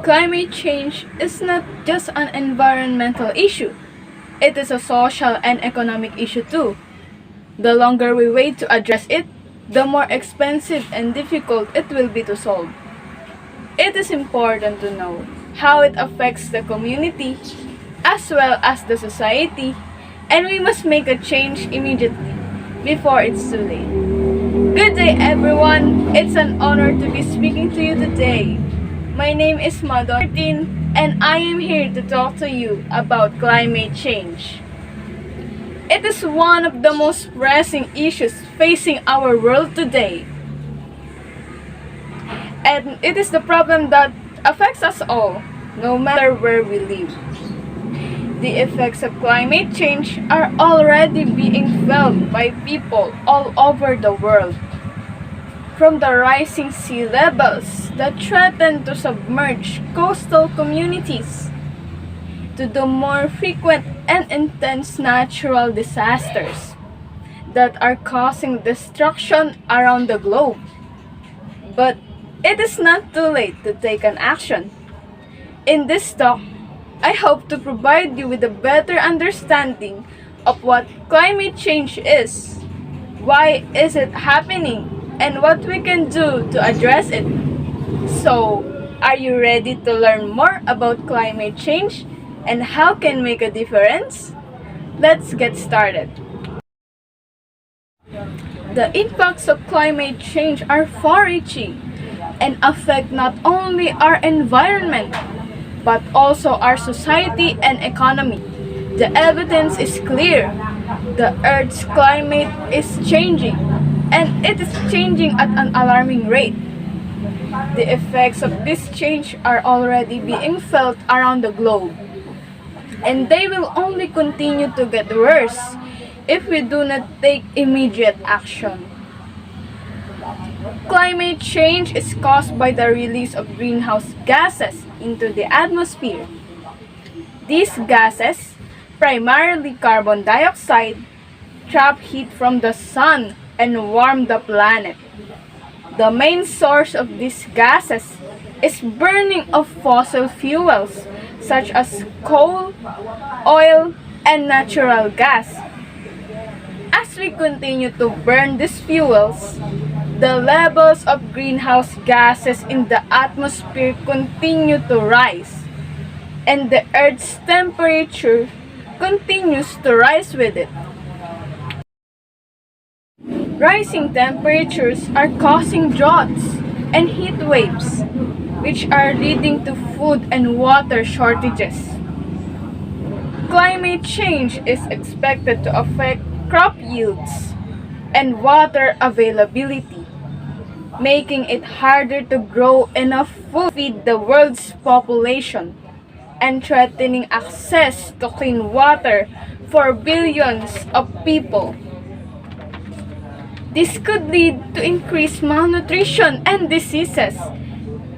Climate change is not just an environmental issue, it is a social and economic issue too. The longer we wait to address it, the more expensive and difficult it will be to solve. It is important to know how it affects the community as well as the society, and we must make a change immediately before it's too late. Good day, everyone! It's an honor to be speaking to you today. My name is Madonna, and I am here to talk to you about climate change. It is one of the most pressing issues facing our world today. And it is the problem that affects us all, no matter where we live. The effects of climate change are already being felt by people all over the world. From the rising sea levels that threaten to submerge coastal communities, to the more frequent and intense natural disasters that are causing destruction around the globe. But it is not too late to take an action. In this talk, I hope to provide you with a better understanding of what climate change is, why is it happening, and what we can do to address it. So, are you ready to learn more about climate change and how can make a difference? Let's get started. The impacts of climate change are far-reaching and affect not only our environment but also our society and economy. The evidence is clear. The Earth's climate is changing, and it is changing at an alarming rate. The effects of this change are already being felt around the globe, and they will only continue to get worse if we do not take immediate action. Climate change is caused by the release of greenhouse gases into the atmosphere. These gases, primarily carbon dioxide, trap heat from the sun and warm the planet. The main source of these gases is burning of fossil fuels such as coal, oil, and natural gas. As we continue to burn these fuels, the levels of greenhouse gases in the atmosphere continue to rise, and the Earth's temperature continues to rise with it. Rising temperatures are causing droughts and heat waves, which are leading to food and water shortages. Climate change is expected to affect crop yields and water availability, making it harder to grow enough food to feed the world's population and threatening access to clean water for billions of people. This could lead to increased malnutrition and diseases,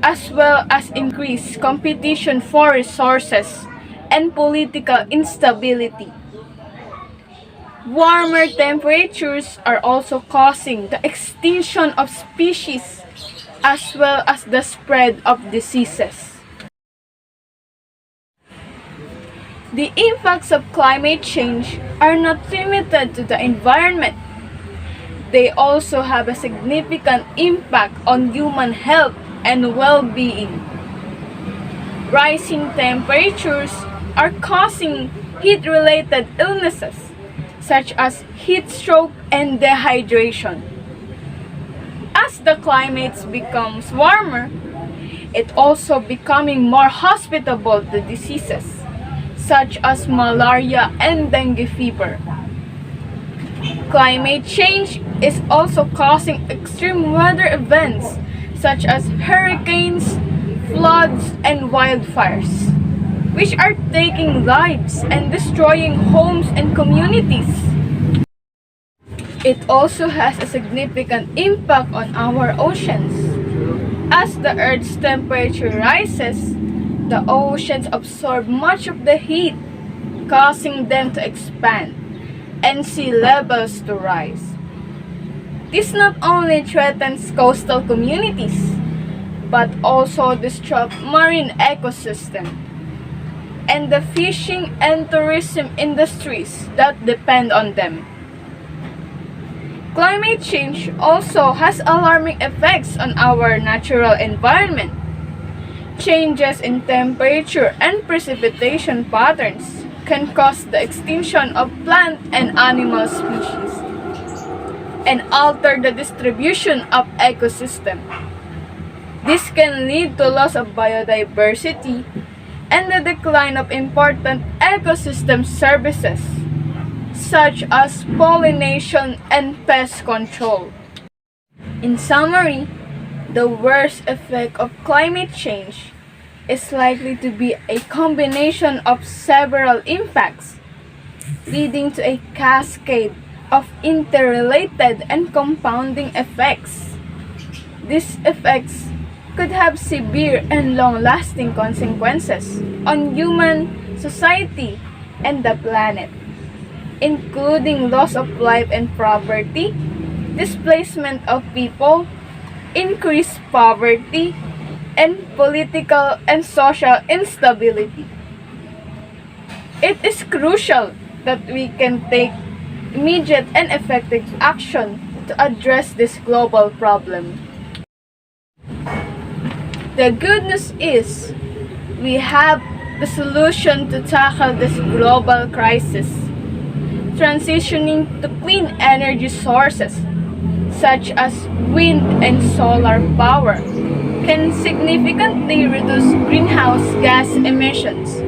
as well as increased competition for resources and political instability. Warmer temperatures are also causing the extinction of species as well as the spread of diseases. The impacts of climate change are not limited to the environment. They also have a significant impact on human health and well-being. Rising temperatures are causing heat-related illnesses such as heat stroke and dehydration. As the climate becomes warmer, it also becoming more hospitable to diseases such as malaria and dengue fever. Climate change is also causing extreme weather events such as hurricanes, floods, and wildfires, which are taking lives and destroying homes and communities. It also has a significant impact on our oceans. As the Earth's temperature rises, the oceans absorb much of the heat, causing them to expand and sea levels to rise. This not only threatens coastal communities, but also disrupt marine ecosystem and the fishing and tourism industries that depend on them. Climate change also has alarming effects on our natural environment. Changes in temperature and precipitation patterns can cause the extinction of plant and animal species and alter the distribution of ecosystem. This can lead to loss of biodiversity and the decline of important ecosystem services such as pollination and pest control. In summary, the worst effect of climate change is likely to be a combination of several impacts, leading to a cascade of interrelated and compounding effects. These effects could have severe and long-lasting consequences on human society and the planet, including loss of life and property, displacement of people, increased poverty, and political and social instability. It is crucial that we can take immediate and effective action to address this global problem. The good news is we have the solution to tackle this global crisis. Transitioning to clean energy sources such as wind and solar power can significantly reduce greenhouse gas emissions.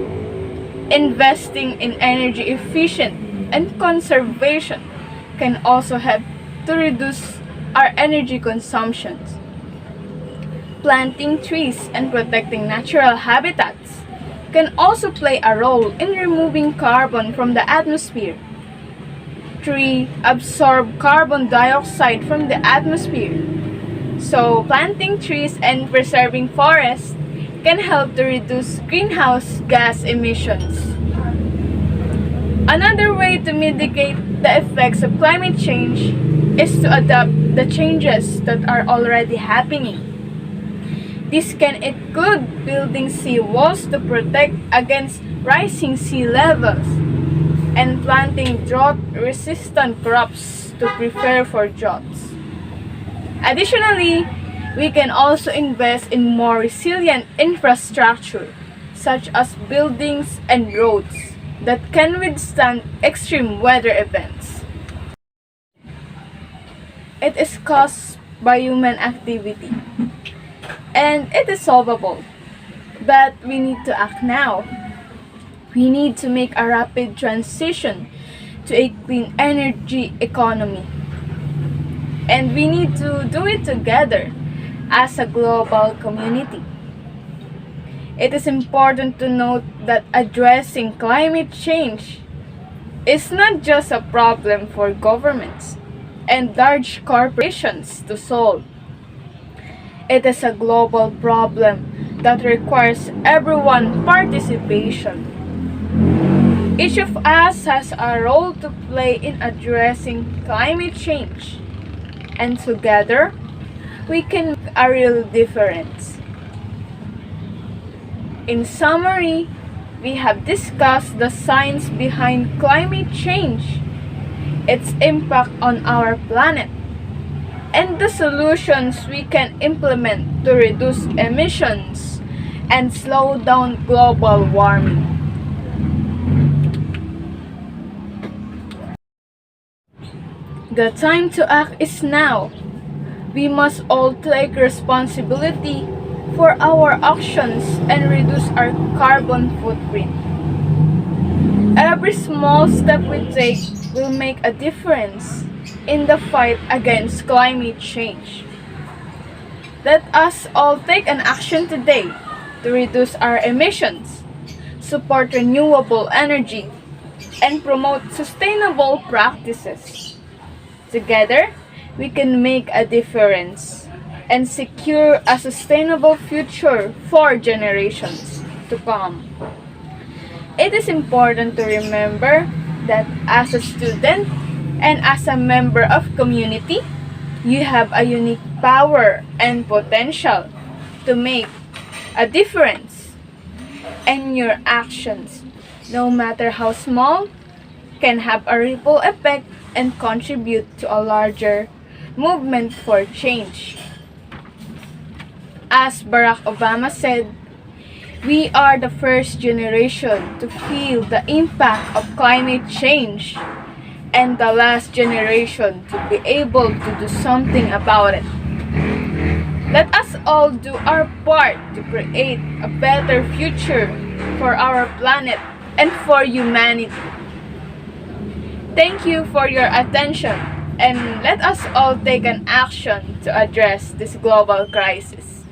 Investing in energy efficient and conservation can also help to reduce our energy consumptions. Planting trees and protecting natural habitats can also play a role in removing carbon from the atmosphere. Trees absorb carbon dioxide from the atmosphere, so planting trees and preserving forests can help to reduce greenhouse gas emissions. Another way to mitigate the effects of climate change is to adapt the changes that are already happening. This can include building seawalls to protect against rising sea levels and planting drought-resistant crops to prepare for droughts. Additionally, we can also invest in more resilient infrastructure, such as buildings and roads, that can withstand extreme weather events. It is caused by human activity, and it is solvable, but we need to act now. We need to make a rapid transition to a clean energy economy. And we need to do it together as a global community. It is important to note that addressing climate change is not just a problem for governments and large corporations to solve. It is a global problem that requires everyone's participation. Each of us has a role to play in addressing climate change, and together we can make a real difference. In summary, we have discussed the science behind climate change, its impact on our planet, and the solutions we can implement to reduce emissions and slow down global warming. The time to act is now. We must all take responsibility for our actions and reduce our carbon footprint. Every small step we take will make a difference in the fight against climate change. Let us all take an action today to reduce our emissions, support renewable energy, and promote sustainable practices. Together, we can make a difference and secure a sustainable future for generations to come. It is important to remember that as a student and as a member of community, you have a unique power and potential to make a difference. And your actions, no matter how small, can have a ripple effect and contribute to a larger movement for change. As Barack Obama said, we are the first generation to feel the impact of climate change and the last generation to be able to do something about it. Let us all do our part to create a better future for our planet and for humanity. Thank you for your attention, and let us all take an action to address this global crisis.